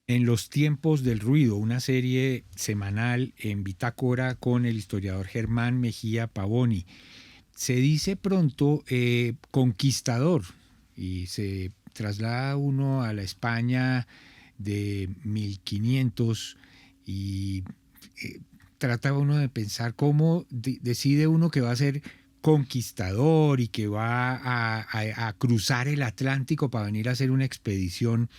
En los tiempos del ruido, una serie semanal en Bitácora con el historiador Germán Mejía Pavoni. Se dice pronto conquistador y se traslada uno a la España de 1500 y eh, trata uno de pensar cómo decide uno que va a ser conquistador y que va a cruzar el Atlántico para venir a hacer una expedición.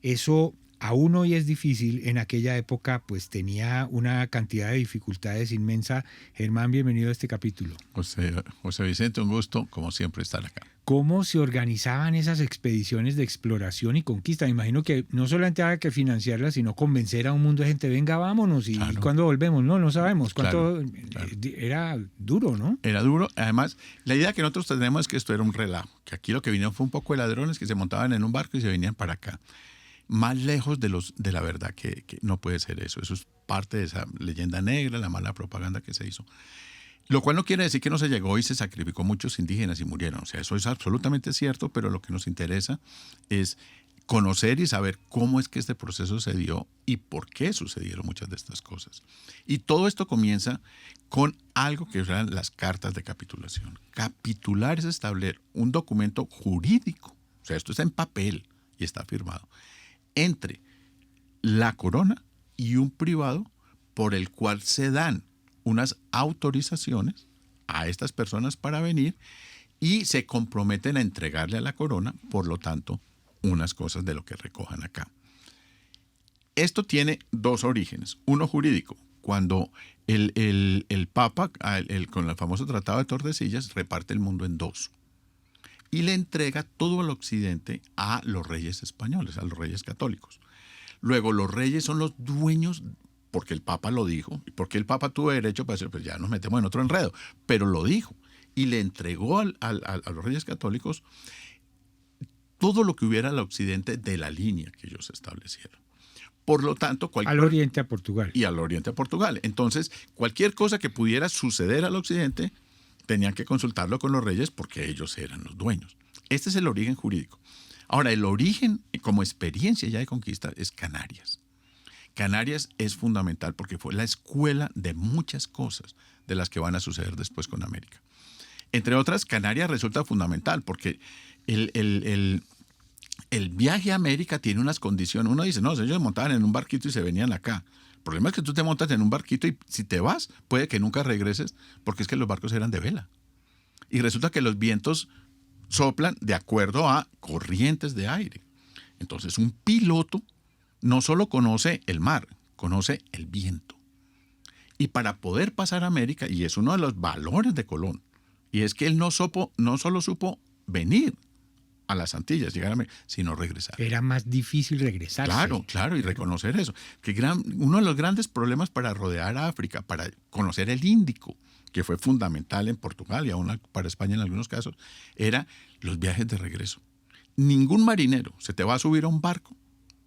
Eso aún hoy es difícil. En aquella época pues tenía una cantidad de dificultades inmensa. Germán, bienvenido a este capítulo. José Vicente, un gusto, como siempre, estar acá. ¿Cómo se organizaban esas expediciones de exploración y conquista? Me imagino que no solamente había que financiarlas, sino convencer a un mundo de gente, venga, vámonos, y Claro, cuándo volvemos, no sabemos. claro, ¿Cuánto? claro. Era duro, ¿no? Era duro. Además, la idea que nosotros tenemos es que esto era un relajo, que aquí lo que vinieron fue un poco de ladrones que se montaban en un barco y se venían para acá. Más lejos de la verdad que no puede ser eso. Eso es parte de esa leyenda negra, la mala propaganda que se hizo. Lo cual no quiere decir que no se llegó y se sacrificó muchos indígenas y murieron. O sea, eso es absolutamente cierto, pero lo que nos interesa es conocer y saber cómo es que este proceso se dio y por qué sucedieron muchas de estas cosas. Y todo esto comienza con algo que eran las cartas de capitulación. Capitular es establecer un documento jurídico, o sea, esto está en papel y está firmado, entre la corona y un privado por el cual se dan unas autorizaciones a estas personas para venir y se comprometen a entregarle a la corona, por lo tanto, unas cosas de lo que recojan acá. Esto tiene dos orígenes. Uno jurídico, cuando el Papa, con el famoso Tratado de Tordesillas, reparte el mundo en dos y le entrega todo el occidente a los reyes españoles, a los reyes católicos. Luego, los reyes son los dueños, porque el Papa lo dijo, y porque el Papa tuvo derecho para decir, pues ya nos metemos en otro enredo, pero lo dijo, y le entregó a los reyes católicos todo lo que hubiera al occidente de la línea que ellos establecieron. Por lo tanto, Al oriente a Portugal. Y al oriente a Portugal. Entonces, cualquier cosa que pudiera suceder al occidente, tenían que consultarlo con los reyes porque ellos eran los dueños. Este es el origen jurídico. Ahora, el origen como experiencia ya de conquista es Canarias. Canarias es fundamental porque fue la escuela de muchas cosas de las que van a suceder después con América. Entre otras, Canarias resulta fundamental porque el viaje a América tiene unas condiciones. Uno dice, no, ellos montaban en un barquito y se venían acá. El problema es que tú te montas en un barquito y si te vas, puede que nunca regreses porque es que los barcos eran de vela. Y resulta que los vientos soplan de acuerdo a corrientes de aire. Entonces, un piloto no solo conoce el mar, conoce el viento. Y para poder pasar a América, y es uno de los valores de Colón, y es que él no solo supo venir a las Antillas, llegar a América, sino regresar. Era más difícil regresarse. Claro, y reconocer eso. Que uno de los grandes problemas para rodear a África, para conocer el Índico, que fue fundamental en Portugal y aún para España en algunos casos, era los viajes de regreso. Ningún marinero se te va a subir a un barco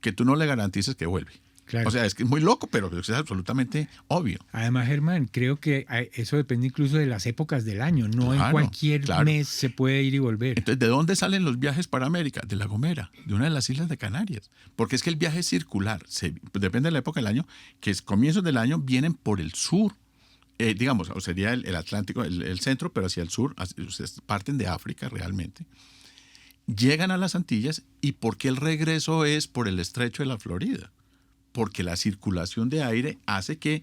que tú no le garantices que vuelve. Claro. O sea, es que es muy loco, pero es absolutamente obvio. Además, Germán, creo que eso depende incluso de las épocas del año. No en cualquier mes se puede ir y volver. Entonces, ¿de dónde salen los viajes para América? De La Gomera, de una de las islas de Canarias. Porque es que el viaje es circular. Depende de la época del año, que es comienzos del año vienen por el sur. Digamos, o sería el Atlántico, el centro, pero hacia el sur. Parten de África realmente. Llegan a las Antillas. ¿Y por qué el regreso es por el estrecho de la Florida? Porque la circulación de aire hace que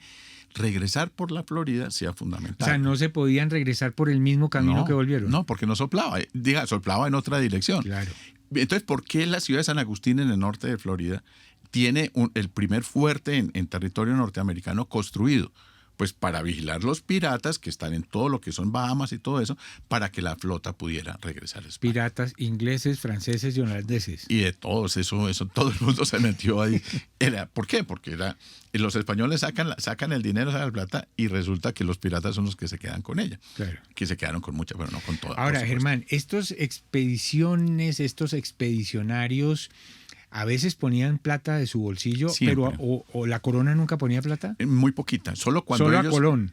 regresar por la Florida sea fundamental. O sea, no se podían regresar por el mismo camino que volvieron. No, porque no soplaba. Soplaba en otra dirección. Claro. Entonces, ¿por qué la ciudad de San Agustín en el norte de Florida tiene el primer fuerte en territorio norteamericano construido? Pues para vigilar los piratas que están en todo lo que son Bahamas y todo eso, para que la flota pudiera regresar a España. Piratas ingleses, franceses y holandeses. Y de todos, eso todo el mundo se metió ahí. ¿Por qué? Porque los españoles sacan el dinero, sacan la plata, y resulta que los piratas son los que se quedan con ella. Claro. Que se quedaron con mucha, pero no con toda. Ahora, Germán, estos expedicionarios a veces ponían plata de su bolsillo, Siempre. pero o la corona nunca ponía plata. Muy poquita, solo cuando Solo a ellos... Colón.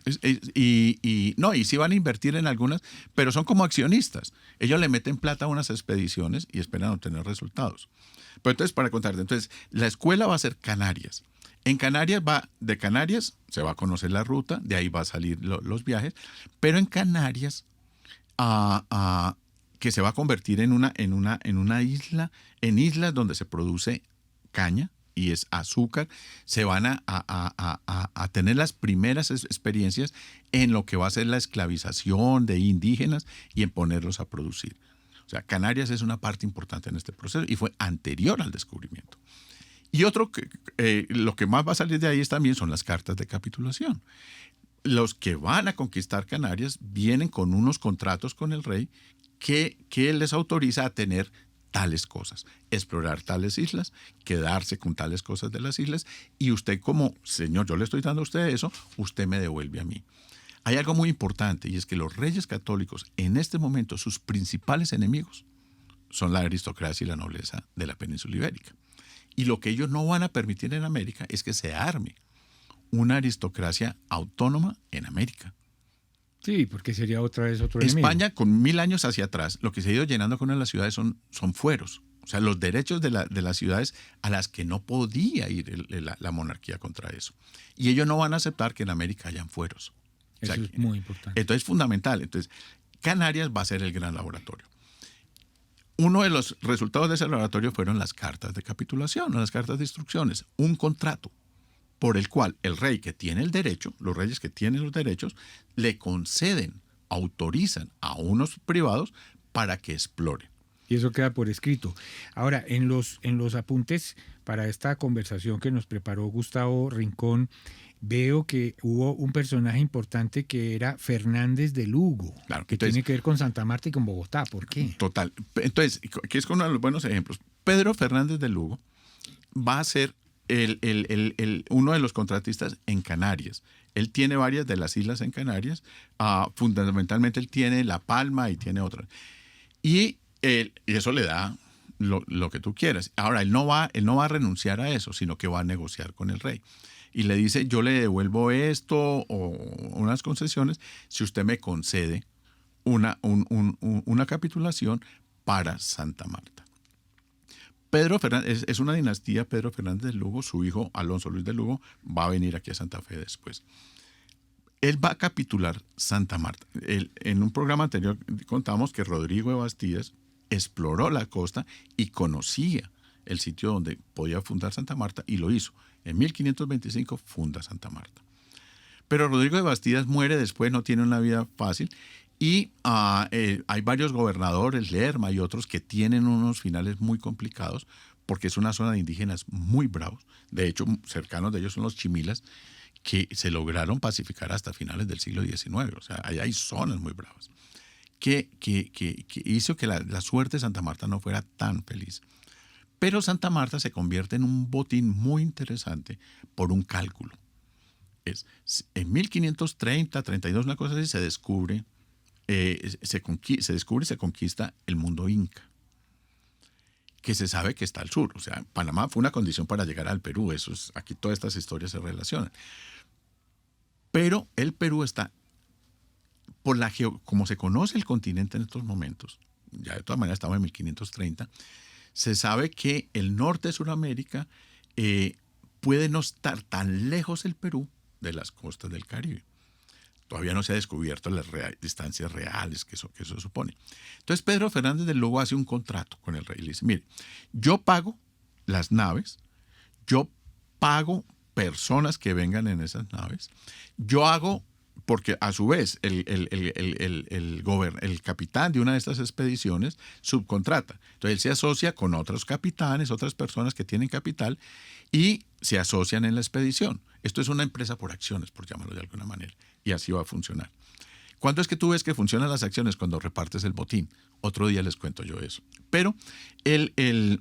No, y sí van a invertir en algunas, pero son como accionistas. Ellos le meten plata a unas expediciones y esperan obtener resultados. Pero entonces, para contarte, entonces, la escuela va a ser Canarias. En Canarias de Canarias se va a conocer la ruta, de ahí va a salir los viajes, pero en Canarias, que se va a convertir en una isla, en islas donde se produce caña y es azúcar, se van a tener las primeras experiencias en lo que va a ser la esclavización de indígenas y en ponerlos a producir. O sea, Canarias es una parte importante en este proceso y fue anterior al descubrimiento. Y lo que más va a salir de ahí también son las cartas de capitulación. Los que van a conquistar Canarias vienen con unos contratos con el rey que les autoriza a tener tales cosas, explorar tales islas, quedarse con tales cosas de las islas, y usted como señor, yo le estoy dando a usted eso, usted me devuelve a mí. Hay algo muy importante, y es que los reyes católicos en este momento, sus principales enemigos son la aristocracia y la nobleza de la península ibérica. Y lo que ellos no van a permitir en América es que se arme una aristocracia autónoma en América. Sí, porque sería otra vez otro enemigo. España, con 1000 años hacia atrás, lo que se ha ido llenando con las ciudades son fueros. O sea, los derechos de las ciudades a las que no podía ir la monarquía contra eso. Y ellos no van a aceptar que en América hayan fueros. Eso es muy importante. Entonces es fundamental. Entonces, Canarias va a ser el gran laboratorio. Uno de los resultados de ese laboratorio fueron las cartas de capitulación, o las cartas de instrucciones, un contrato por el cual el rey que tiene el derecho, los reyes que tienen los derechos, le conceden, autorizan a unos privados para que exploren. Y eso queda por escrito. Ahora, en los apuntes para esta conversación que nos preparó Gustavo Rincón, veo que hubo un personaje importante que era Fernández de Lugo, Claro, que entonces, tiene que ver con Santa Marta y con Bogotá. ¿Por qué? Total. Entonces, que es uno de los buenos ejemplos. Pedro Fernández de Lugo va a ser uno de los contratistas en Canarias. Él tiene varias de las islas en Canarias. Fundamentalmente él tiene La Palma y tiene otras. Y eso le da lo que tú quieras. Ahora, él no va a renunciar a eso, sino que va a negociar con el rey. Y le dice, yo le devuelvo esto o unas concesiones si usted me concede una capitulación para Santa Marta. Pedro Fernández, es una dinastía, Pedro Fernández de Lugo, su hijo Alonso Luis de Lugo va a venir aquí a Santa Fe después. Él va a capitular Santa Marta. En un programa anterior contamos que Rodrigo de Bastidas exploró la costa y conocía el sitio donde podía fundar Santa Marta y lo hizo. En 1525 funda Santa Marta. Pero Rodrigo de Bastidas muere después, no tiene una vida fácil y hay varios gobernadores, Lerma y otros, que tienen unos finales muy complicados porque es una zona de indígenas muy bravos. De hecho, cercanos de ellos son los chimilas, que se lograron pacificar hasta finales del siglo XIX. O sea, allá hay zonas muy bravas. Que hizo que la suerte de Santa Marta no fuera tan feliz. Pero Santa Marta se convierte en un botín muy interesante por un cálculo. En 1530, 32, una cosa así, se descubre y se conquista el mundo inca, que se sabe que está al sur. O sea, Panamá fue una condición para llegar al Perú. Aquí todas estas historias se relacionan. Pero el Perú está, como se conoce el continente en estos momentos, ya de todas maneras estamos en 1530, se sabe que el norte de Sudamérica puede no estar tan lejos el Perú de las costas del Caribe. Todavía no se ha descubierto las distancias reales que eso supone. Entonces Pedro Fernández de Lugo hace un contrato con el rey y le dice, mire, yo pago las naves, yo pago personas que vengan en esas naves, yo hago, porque a su vez el capitán de una de estas expediciones subcontrata. Entonces él se asocia con otros capitanes, otras personas que tienen capital y se asocian en la expedición. Esto es una empresa por acciones, por llamarlo de alguna manera, y así va a funcionar. ¿Cuándo es que tú ves que funcionan las acciones? Cuando repartes el botín. Otro día les cuento yo eso. Pero él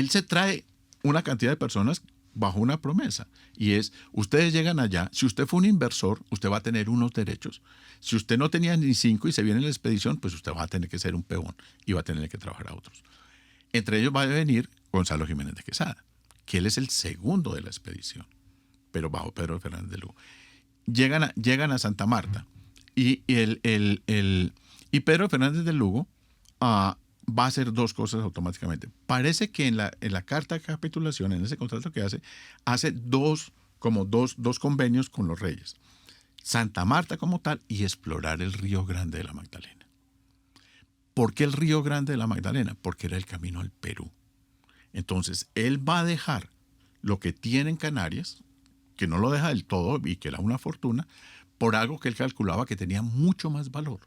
se trae una cantidad de personas bajo una promesa, y es, ustedes llegan allá, si usted fue un inversor, usted va a tener unos derechos. Si usted no tenía ni 5 y se viene en la expedición, pues usted va a tener que ser un peón y va a tener que trabajar a otros. Entre ellos va a venir Gonzalo Jiménez de Quesada, que él es el segundo de la expedición, pero bajo Pedro Fernández de Lugo. Llegan a Santa Marta y Pedro Fernández de Lugo va a hacer dos cosas automáticamente. Parece que en la carta de capitulación, en ese contrato que hace dos convenios con los reyes. Santa Marta como tal y explorar el Río Grande de la Magdalena. ¿Por qué el Río Grande de la Magdalena? Porque era el camino al Perú. Entonces, él va a dejar lo que tiene en Canarias, que no lo deja del todo y que era una fortuna, por algo que él calculaba que tenía mucho más valor.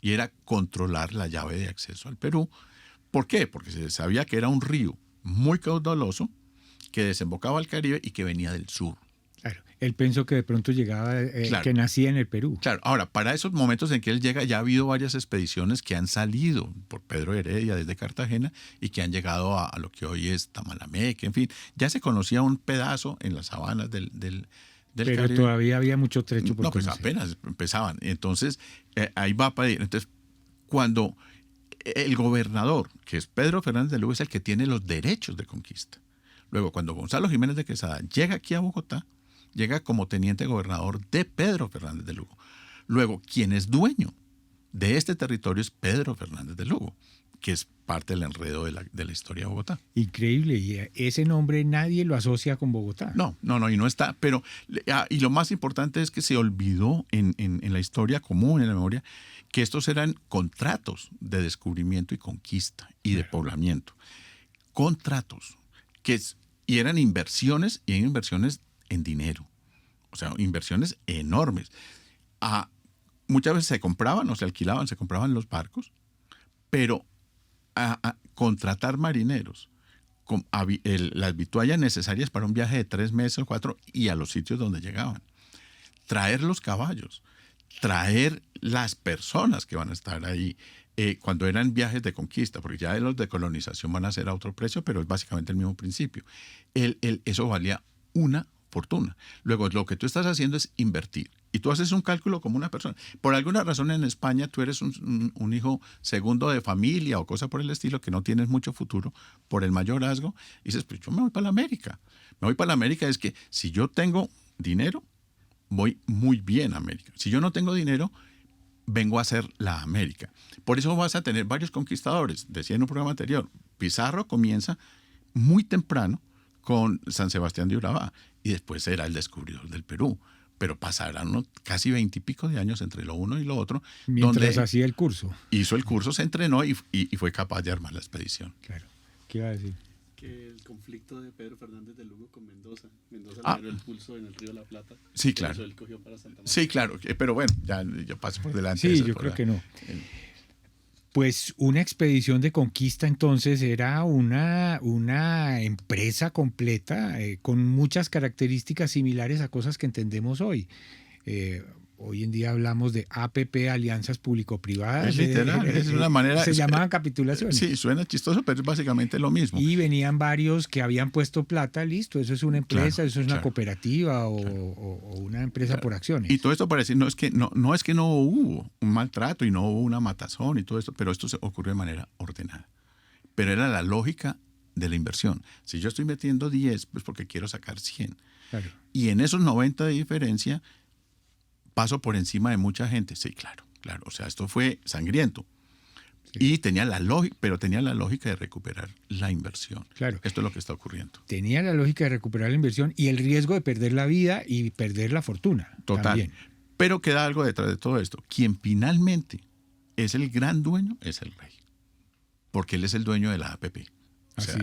Y era controlar la llave de acceso al Perú. ¿Por qué? Porque se sabía que era un río muy caudaloso que desembocaba al Caribe y que venía del sur. Claro, él pensó que de pronto llegaba, claro, que nacía en el Perú. Claro, ahora, para esos momentos en que él llega, ya ha habido varias expediciones que han salido por Pedro Heredia desde Cartagena y que han llegado a lo que hoy es Tamalameque, en fin. Ya se conocía un pedazo en las sabanas del Pero Caribe. Todavía había mucho trecho por conocer. Pues apenas empezaban. Entonces, ahí va para ir. Entonces, cuando el gobernador, que es Pedro Fernández de Lugo, es el que tiene los derechos de conquista. Luego, cuando Gonzalo Jiménez de Quesada llega aquí a Bogotá, llega como teniente gobernador de Pedro Fernández de Lugo. Luego, quien es dueño de este territorio es Pedro Fernández de Lugo, que es parte del enredo de la historia de Bogotá. Increíble, y ese nombre nadie lo asocia con Bogotá. No, y no está, pero y lo más importante es que se olvidó en la historia común, en la memoria, que estos eran contratos de descubrimiento y conquista y de poblamiento. Contratos, y eran inversiones, y eran inversiones en dinero, o sea, inversiones enormes. Muchas veces se compraban o se alquilaban, se compraban los barcos, pero a contratar marineros, con las vituallas necesarias para un viaje de 3 meses o 4 y a los sitios donde llegaban. Traer los caballos, traer las personas que van a estar ahí cuando eran viajes de conquista, porque ya los de colonización van a ser a otro precio, pero es básicamente el mismo principio. Eso valía una fortuna. Luego, lo que tú estás haciendo es invertir. Y tú haces un cálculo como una persona. Por alguna razón en España tú eres un hijo segundo de familia o cosa por el estilo, que no tienes mucho futuro por el mayorazgo. Y dices, pues yo me voy para la América. Me voy para la América es que si yo tengo dinero, voy muy bien a América. Si yo no tengo dinero, vengo a hacer la América. Por eso vas a tener varios conquistadores. Decía en un programa anterior, Pizarro comienza muy temprano con San Sebastián de Urabá y después será el descubridor del Perú. Pero pasarán casi 20 y pico de años entre lo uno y lo otro. Mientras hacía el curso. Hizo el curso, se entrenó y fue capaz de armar la expedición. Claro. ¿Qué iba a decir? Que el conflicto de Pedro Fernández de Lugo con Mendoza. Mendoza le dio el pulso en el río La Plata. Sí, claro. Eso él cogió para Santa Marta. Sí, claro. Pero bueno, ya paso por delante. Sí, yo creo que no. Pues una expedición de conquista entonces era una empresa completa con muchas características similares a cosas que entendemos hoy. Hoy en día hablamos de APP, alianzas público-privadas. Es literal, es una manera. Se llamaban capitulaciones. Sí, suena chistoso, pero es básicamente lo mismo. Y venían varios que habían puesto plata, listo, eso es una empresa, Claro, eso es una claro. cooperativa o una empresa por acciones. Y todo esto para decir, no es que no hubo un maltrato y no hubo una matazón y todo esto, pero esto se ocurrió de manera ordenada. Pero era la lógica de la inversión. Si yo estoy metiendo 10, pues porque quiero sacar 100. Claro. Y en esos 90 de diferencia, paso por encima de mucha gente. Sí, claro. O sea, esto fue sangriento. Sí. Y tenía la lógica de recuperar la inversión. Claro. Esto es lo que está ocurriendo. Tenía la lógica de recuperar la inversión y el riesgo de perder la vida y perder la fortuna. Total. También. Pero queda algo detrás de todo esto. Quien finalmente es el gran dueño es el rey. Porque él es el dueño de la APP. O sea,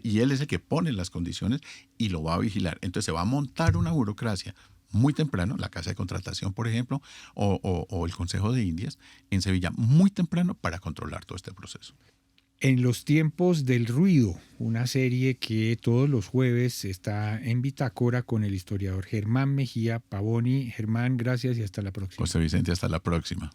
y él es el que pone las condiciones y lo va a vigilar. Entonces se va a montar una burocracia muy temprano, la Casa de Contratación, por ejemplo, o el Consejo de Indias, en Sevilla, muy temprano para controlar todo este proceso. En los tiempos del ruido, una serie que todos los jueves está en Bitácora con el historiador Germán Mejía Pavoni. Germán, gracias y hasta la próxima. José Vicente, hasta la próxima.